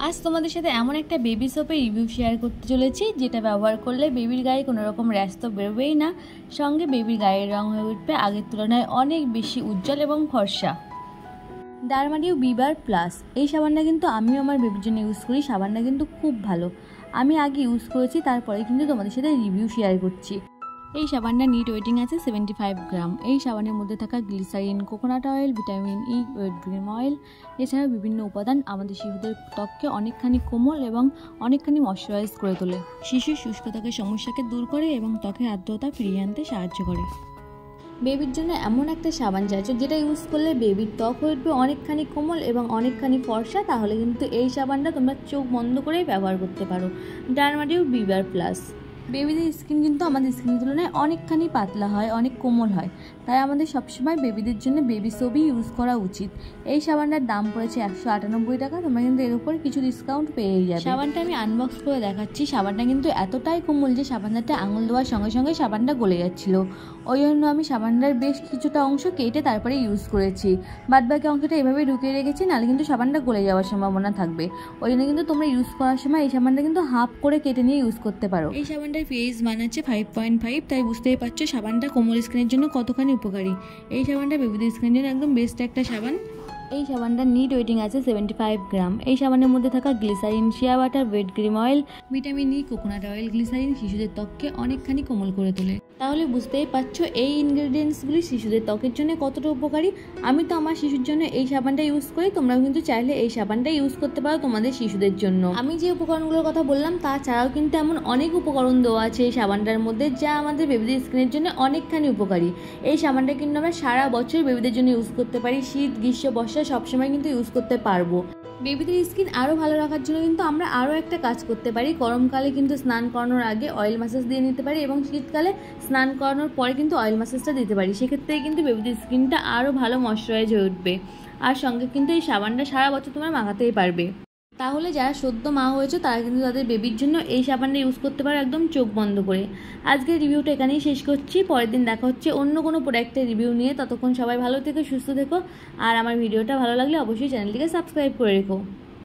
আজ তোমাদের সাথে এমন একটা বেবি সোপের রিভিউ শেয়ার করতে চলেছি যেটা ব্যবহার করলে বেবির গায়ে কোনো রকম র্যাশ তো বেরোবেই না, সঙ্গে বেবির গায়ের রং হয়ে উঠবে আগের তুলনায় অনেক বেশি উজ্জ্বল এবং ফর্সা। ডারমাডিউ বিবার প্লাস এই সাবানটা কিন্তু আমিও আমার বেবির জন্য ইউজ করি। সাবানটা কিন্তু খুব ভালো, আমি আগে ইউজ করেছি, তারপরে কিন্তু তোমাদের সাথে রিভিউ শেয়ার করছি। এই সাবানটা নিট ওয়েটিং আছে 75 গ্রাম। এই সাবানের মধ্যে থাকা glycerin, coconut oil, vitamin E, wheat green oil এছাড়াও বিভিন্ন উপাদান আমাদের শিশুদের ত্বককে অনেকখানি কোমল এবং অনেকখানি ময়শ্চারাইজ করে তোলে। শিশুর শুষ্ক ত্বকের সমস্যাকে দূর করে এবং ত্বকের আর্দ্রতা ফিরিয়ে আনতে সাহায্য করে। বেবির জন্য এমন একটা সাবান চাইছো যেটা ইউজ করলে বেবির ত্বক হয়ে উঠবে অনেকখানি কোমল এবং অনেকখানি ফর্সা, তাহলে কিন্তু এই সাবানটা তোমরা চোখ বন্ধ করেই ব্যবহার করতে পারো। ডারমাডিউ বিবার প্লাস। বেবিদের স্কিন কিন্তু আমাদের স্কিনের তুলনায় অনেকখানি পাতলা হয়, অনেক কোমল হয়, তাই আমাদের সবসময় বেবিদের জন্য বেবি সোপই ইউজ করা উচিত। এই সাবানটার দাম পড়েছে 198 টাকা, তোমরা কিন্তু এর উপর কিছু ডিসকাউন্ট পেয়ে যাবে। সাবানটা আমি আনবক্স করে দেখাচ্ছি। সাবানটা কিন্তু এতটাই কোমল যে সাবানটাতে আঙুল দেওয়ার সঙ্গে সঙ্গে সাবানটা গলে যাচ্ছিল, ওই জন্য আমি সাবানটার বেশ কিছুটা অংশ কেটে তারপরে ইউজ করেছি, বাদবাকি অংশটা এভাবেই ঢুকিয়ে রেখেছি, নাহলে কিন্তু সাবানটা গলে যাওয়ার সম্ভাবনা থাকবে। ওই জন্য কিন্তু তোমরা ইউজ করার সময় এই সাবানটা কিন্তু হাফ করে কেটে নিয়ে ইউজ করতে পারো। এই সাবানটার পিএইচ বানাচ্ছে 5.5, তাই বুঝতেই পারছো সাবানটা কোমল স্কিনের জন্য কতখানি উপকারী। এই সাবানটা বেবিদের স্কিনের জন্য একদম বেস্ট একটা সাবান। এই সাবানটার নিট ওয়েটিং আছে 75 গ্রাম। এই সাবানের মধ্যে থাকা glycerin, shea butter, wheat green oil, vitamin E, coconut oil, glycerin শিশুদের ত্বককে অনেকখানি কোমল করে তোলে। তাহলে বুঝতেই পারছো এই ইনগ্রেডিয়েন্টসগুলি শিশুদের ত্বকের জন্য কতটা উপকারী। আমি তো আমার শিশুর জন্য এই সাবানটা ইউজ করি, তোমরাও কিন্তু চাইলে এই সাবানটা ইউজ করতে পারো তোমাদের শিশুদের জন্য। আমি যে উপকরণগুলোর কথা বললাম তাছাড়াও কিন্তু এমন অনেক উপকরণ দেওয়া আছে এই সাবানটার মধ্যে যা আমাদের বেবিদের স্কিনের জন্য অনেকখানি উপকারী। এই সাবানটা কিন্তু আমরা সারা বছর বেবিদের জন্য ইউজ করতে পারি, শীত, গ্রীষ্ম, বর্ষা সবসময় কিন্তু ইউজ করতে পারবো। বেবিদের স্কিন আরও ভালো রাখার জন্য কিন্তু আমরা আরও একটা কাজ করতে পারি। গরমকালে কিন্তু স্নান করানোর আগে অয়েল ম্যাসাজ দিয়ে নিতে পারি এবং শীতকালে স্নান করানোর পরে কিন্তু অয়েল ম্যাসাজটা দিতে পারি। সেক্ষেত্রে কিন্তু বেবিদের স্কিনটা আরও ভালো ময়শ্চারাইজ হয়ে উঠবে। আর সঙ্গে কিন্তু এই সাবানটা সারা বছর তোমরা মাখাতেই পারবে। তাহলে যারা সদ্য মা হয়েছে তারা কিন্তু তাদের বেবির জন্য এই সাবানটা ইউজ করতে পারো একদম চোখ বন্ধ করে। আজকের রিভিউটা এখানেই শেষ করছি, পরের দিন দেখা হচ্ছে অন্য কোনো প্রোডাক্টের রিভিউ নিয়ে। ততক্ষণ সবাই ভালো থেকো, সুস্থ থেকো, আর আমার ভিডিওটা ভালো লাগলে অবশ্যই চ্যানেলটিকে সাবস্ক্রাইব করে রেখো।